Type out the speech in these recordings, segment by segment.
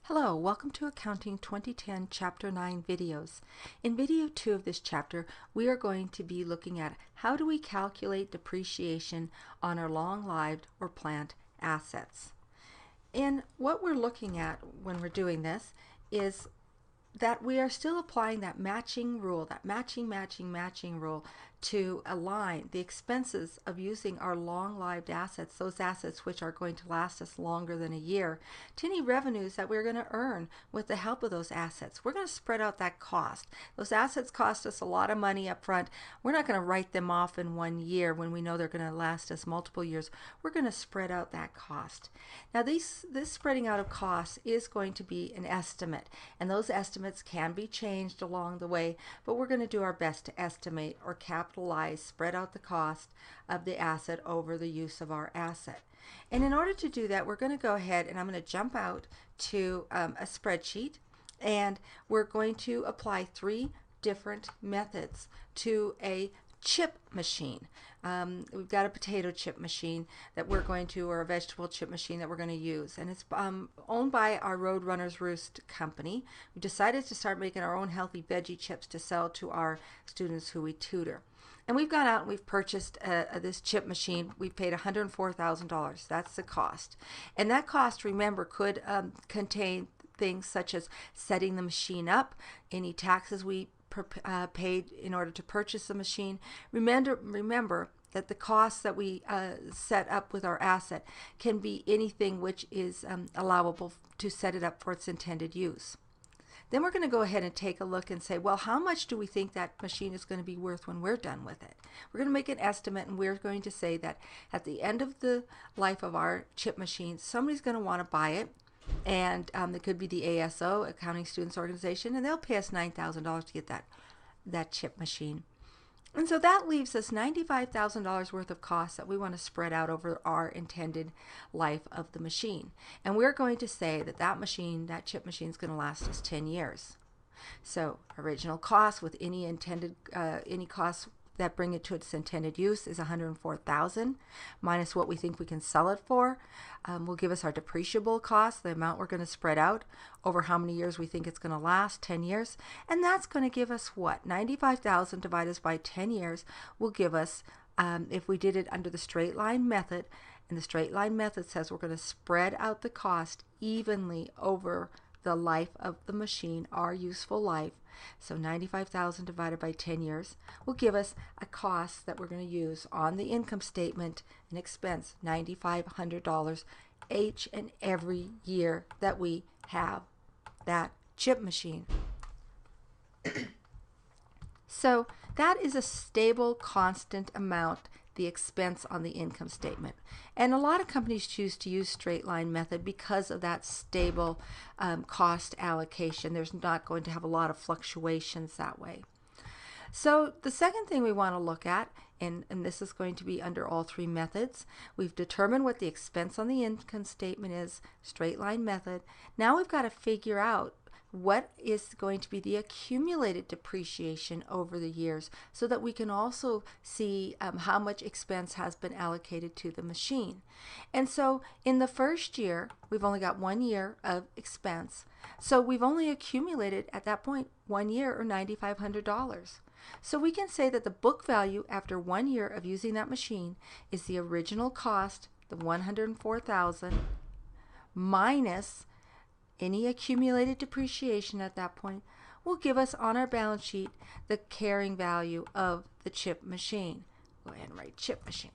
Hello, welcome to Accounting 2010 Chapter 9 videos. In video 2 of this chapter, we are going to be looking at how do we calculate depreciation on our long-lived or plant assets. And what we're looking at when we're doing this is that we are still applying that matching rule, that matching rule to align the expenses of using our long-lived assets, those assets which are going to last us longer than a year, to any revenues that we're going to earn with the help of those assets. We're going to spread out that cost. Those assets cost us a lot of money up front. We're not going to write them off in 1 year when we know they're going to last us multiple years. We're going to spread out that cost. Now this spreading out of costs is going to be an estimate, and those estimates can be changed along the way, but we're going to do our best to estimate or capitalize, spread out the cost of the asset over the use of our asset. And in order to do that, we're going to go ahead and I'm going to jump out to a spreadsheet, and we're going to apply 3 different methods to a chip machine. We've got a potato chip machine that we're going to, or a vegetable chip machine that we're going to use, and it's owned by our Roadrunners Roost company. We decided to start making our own healthy veggie chips to sell to our students who we tutor. And we've gone out and we've purchased this chip machine. We've paid $104,000. That's the cost. And that cost, remember, could contain things such as setting the machine up, any taxes we paid in order to purchase the machine. Remember that the costs that we set up with our asset can be anything which is allowable to set it up for its intended use. Then we're going to go ahead and take a look and say, well, how much do we think that machine is going to be worth when we're done with it? We're going to make an estimate, and we're going to say that at the end of the life of our chip machine, somebody's going to want to buy it. And it could be the ASO, Accounting Students Organization, and they'll pay us $9,000 to get that chip machine. And so that leaves us $95,000 worth of costs that we want to spread out over our intended life of the machine. And we're going to say that that chip machine is going to last us 10 years. So original cost with any costs that bring it to its intended use is $104,000 minus what we think we can sell it for. Will give us our depreciable cost, the amount we're going to spread out over how many years we think it's going to last, 10 years. And that's going to give us what? $95,000 divided by 10 years will give us, if we did it under the straight line method, and the straight line method says we're going to spread out the cost evenly over the life of the machine, our useful life. So $95,000 divided by 10 years will give us a cost that we're going to use on the income statement, an expense, $9,500 each and every year that we have that chip machine. So that is a stable, constant amount, the expense on the income statement. And a lot of companies choose to use straight line method because of that stable cost allocation. There's not going to have a lot of fluctuations that way. So the second thing we want to look at, and this is going to be under all 3 methods, we've determined what the expense on the income statement is, straight line method. Now we've got to figure out what is going to be the accumulated depreciation over the years so that we can also see how much expense has been allocated to the machine. And so in the first year, we've only got 1 year of expense. So we've only accumulated at that point 1 year or $9,500. So we can say that the book value after 1 year of using that machine is the original cost, the $104,000, minus any accumulated depreciation at that point will give us on our balance sheet the carrying value of the chip machine. Go ahead and write chip machine.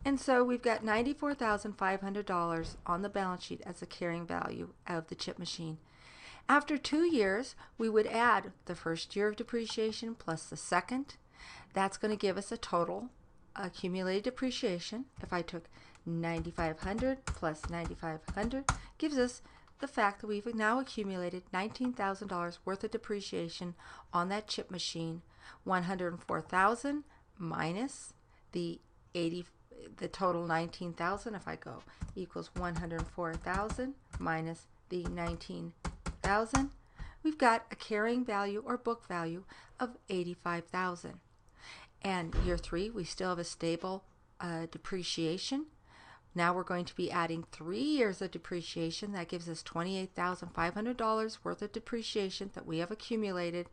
And so we've got $94,500 on the balance sheet as the carrying value of the chip machine. After 2 years, we would add the first year of depreciation plus the second. That's going to give us a total accumulated depreciation. If I took 9,500 plus 9,500 gives us the fact that we've now accumulated $19,000 worth of depreciation on that chip machine. 104,000 minus the total 19,000, if I go, equals 104,000 minus the 19,000. We've got a carrying value or book value of 85,000. And year 3, we still have a stable depreciation. Now we're going to be adding 3 years of depreciation. That gives us $28,500 worth of depreciation that we have accumulated.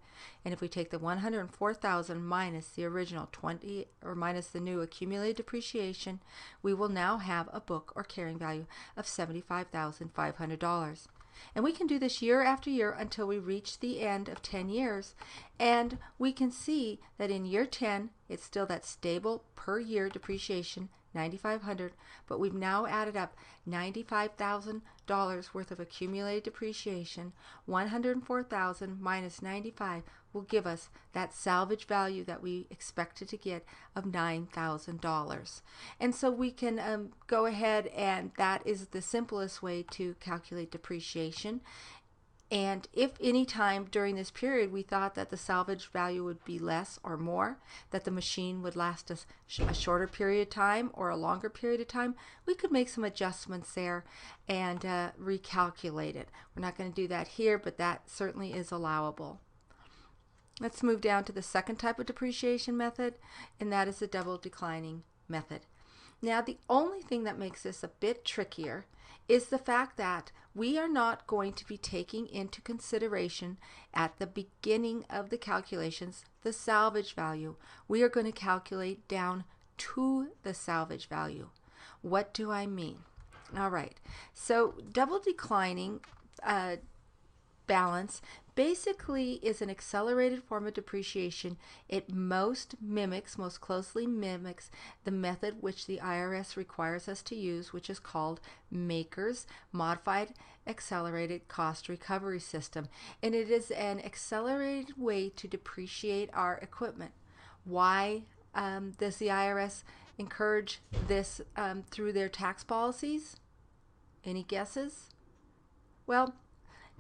And if we take the $104,000 minus the original 20 or minus the new accumulated depreciation, we will now have a book or carrying value of $75,500. And we can do this year after year until we reach the end of 10 years. And we can see that in year 10, it's still that stable per year depreciation, $9,500, but we've now added up $95,000 worth of accumulated depreciation. $104,000 minus 95 will give us that salvage value that we expected to get of $9,000. And so we can go ahead, and that is the simplest way to calculate depreciation. And if any time during this period we thought that the salvage value would be less or more, that the machine would last us a shorter period of time or a longer period of time, we could make some adjustments there and recalculate it. We're not going to do that here, but that certainly is allowable. Let's move down to the second type of depreciation method, and that is the double declining method. Now, the only thing that makes this a bit trickier is the fact that we are not going to be taking into consideration at the beginning of the calculations the salvage value. We are going to calculate down to the salvage value. What do I mean? All right, so double declining balance basically is an accelerated form of depreciation. It most closely mimics the method which the IRS requires us to use, which is called MACR's Modified Accelerated Cost Recovery System. And it is an accelerated way to depreciate our equipment. Why does the IRS encourage this through their tax policies? Any guesses? Well,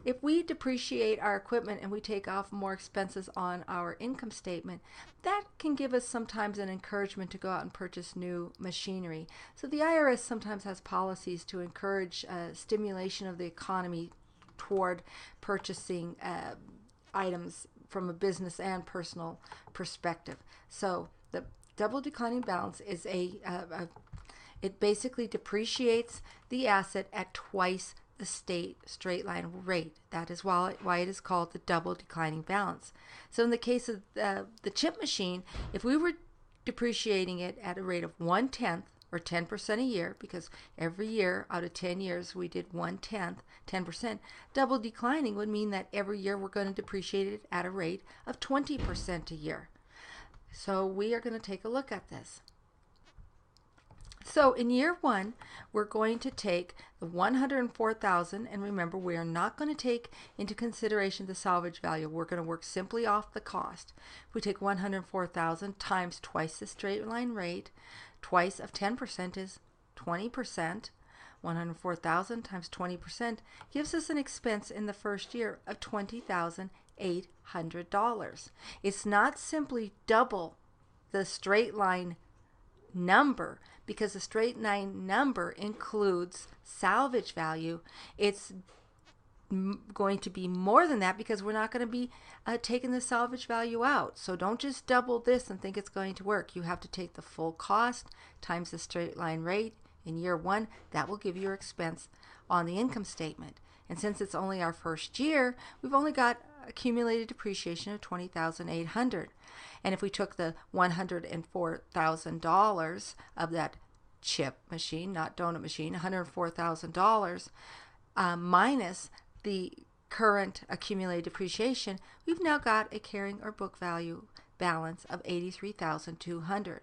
if we depreciate our equipment and we take off more expenses on our income statement, that can give us sometimes an encouragement to go out and purchase new machinery. So the IRS sometimes has policies to encourage stimulation of the economy toward purchasing items from a business and personal perspective. So the double declining balance is it basically depreciates the asset at twice the straight line rate. That is why it is called the double declining balance. So in the case of the chip machine, if we were depreciating it at a rate of 1/10 or 10% a year, because every year out of 10 years we did 1/10, 10%, double declining would mean that every year we're going to depreciate it at a rate of 20% a year. So we are going to take a look at this. So in year 1, we're going to take the $104,000, and remember, we are not going to take into consideration the salvage value. We're going to work simply off the cost. If we take $104,000 times twice the straight line rate, twice of 10% is 20%. $104,000 times 20% gives us an expense in the first year of $20,800. It's not simply double the straight line number, because the straight line number includes salvage value. It's going to be more than that, because we're not going to be taking the salvage value out. So don't just double this and think it's going to work. You have to take the full cost times the straight line rate in year 1. That will give you your expense on the income statement. And since it's only our first year, we've only got accumulated depreciation of $20,800. And if we took the $104,000 of that chip machine, not donut machine, $104,000 minus the current accumulated depreciation, we've now got a carrying or book value balance of $83,200.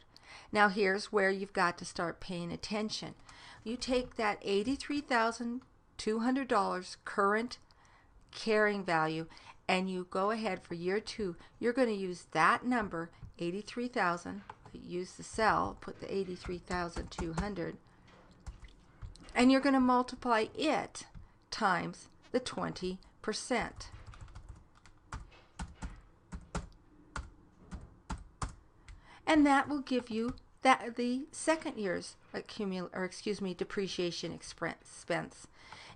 Now here's where you've got to start paying attention. You take that $83,200 current carrying value, and you go ahead for year 2. You're going to use that number, 83,000. Use the cell, put the 83,200, and you're going to multiply it times the 20%. And that will give you the second year's depreciation expense.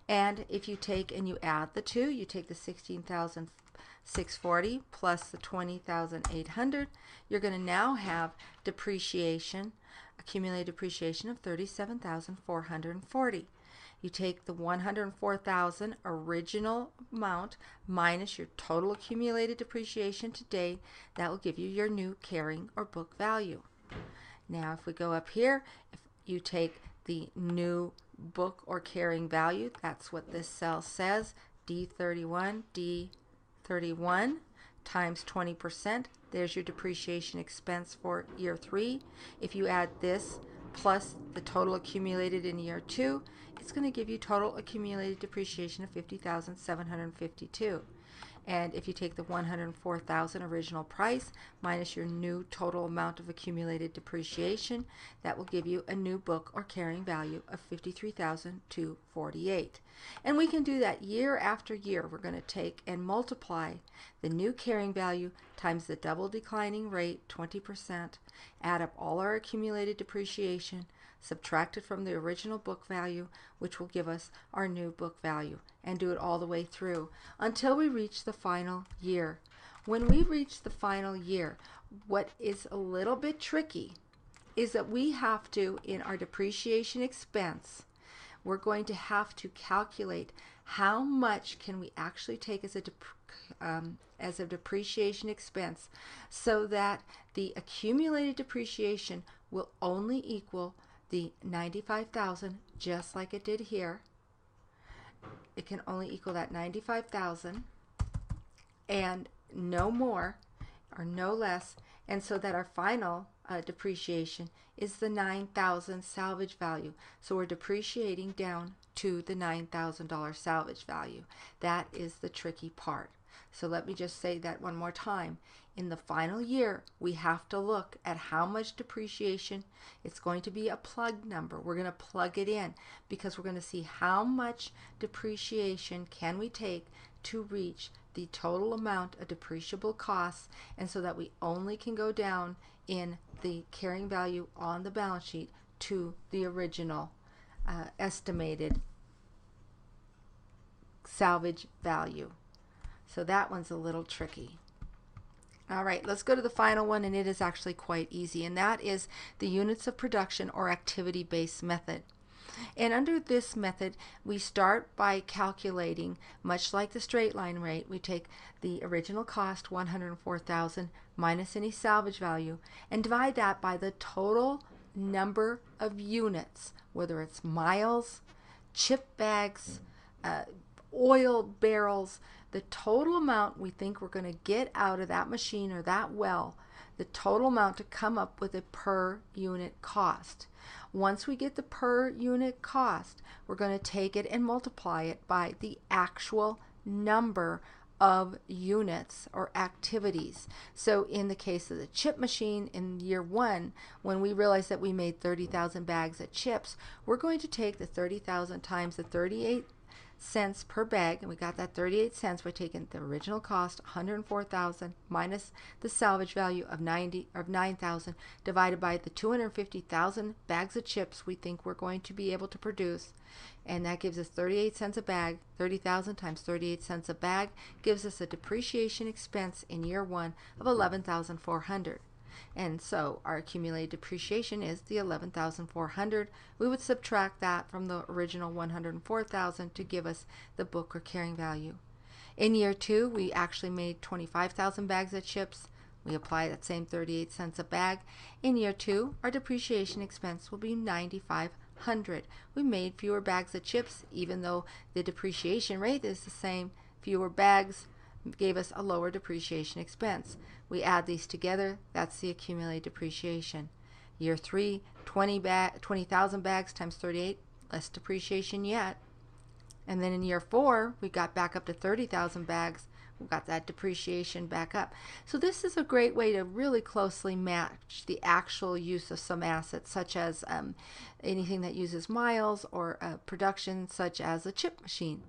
And if you take and you add the two, you take the $16,640 plus the $20,800, you're going to now have depreciation accumulated depreciation of $37,440. You take the $104,000 original amount minus your total accumulated depreciation to date. That will give you your new carrying or book value. Now if we go up here, if you take the new book or carrying value, that's what this cell says, D31 times 20%. There's your depreciation expense for year 3. If you add this plus the total accumulated in year 2, it's going to give you total accumulated depreciation of $50,752. And if you take the $104,000 original price minus your new total amount of accumulated depreciation, that will give you a new book or carrying value of $53,248. And we can do that year after year. We're going to take and multiply the new carrying value times the double declining rate, 20%, add up all our accumulated depreciation, subtract it from the original book value, which will give us our new book value, and do it all the way through until we reach the final year. When we reach the final year, what is a little bit tricky is that we have to, in our depreciation expense, we're going to have to calculate how much can we actually take as a depreciation expense so that the accumulated depreciation will only equal the $95,000, just like it did here. It can only equal that $95,000 and no more or no less, and so that our final depreciation is the $9,000 salvage value. So we're depreciating down to the $9,000 salvage value. That is the tricky part. So let me just say that one more time. In the final year, we have to look at how much depreciation. It's going to be a plug number. We're going to plug it in because we're going to see how much depreciation can we take to reach the total amount of depreciable costs, and so that we only can go down in the carrying value on the balance sheet to the original estimated salvage value. So that one's a little tricky. All right, let's go to the final one, and it is actually quite easy, and that is the units of production or activity-based method. And under this method, we start by calculating, much like the straight line rate, we take the original cost, $104,000, minus any salvage value, and divide that by the total number of units, whether it's miles, chip bags, oil barrels, the total amount we think we're going to get out of that machine or that well, the total amount to come up with a per unit cost. Once we get the per unit cost, we're going to take it and multiply it by the actual number of units or activities. So in the case of the chip machine in year 1, when we realize that we made 30,000 bags of chips, we're going to take the 30,000 times the 38 cents per bag, and we got that 38 cents by taking the original cost, $104,000, minus the salvage value of $9,000, divided by the 250,000 bags of chips we think we're going to be able to produce, and that gives us 38 cents a bag. 30,000 times 38 cents a bag gives us a depreciation expense in year 1 of $11,400. And so our accumulated depreciation is the $11,400. We would subtract that from the original $104,000 to give us the book or carrying value. In year 2, we actually made 25,000 bags of chips. We apply that same 38 cents a bag. In year 2, our depreciation expense will be $9,500. We made fewer bags of chips, even though the depreciation rate is the same. Fewer bags gave us a lower depreciation expense. We add these together, that's the accumulated depreciation. Year 3, 20,000 bags times 38, less depreciation yet. And then in year 4, we got back up to 30,000 bags. We got that depreciation back up. So this is a great way to really closely match the actual use of some assets, such as anything that uses miles, or production such as a chip machine.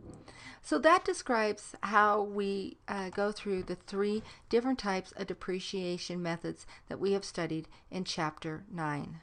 So that describes how we go through the 3 different types of depreciation methods that we have studied in Chapter 9.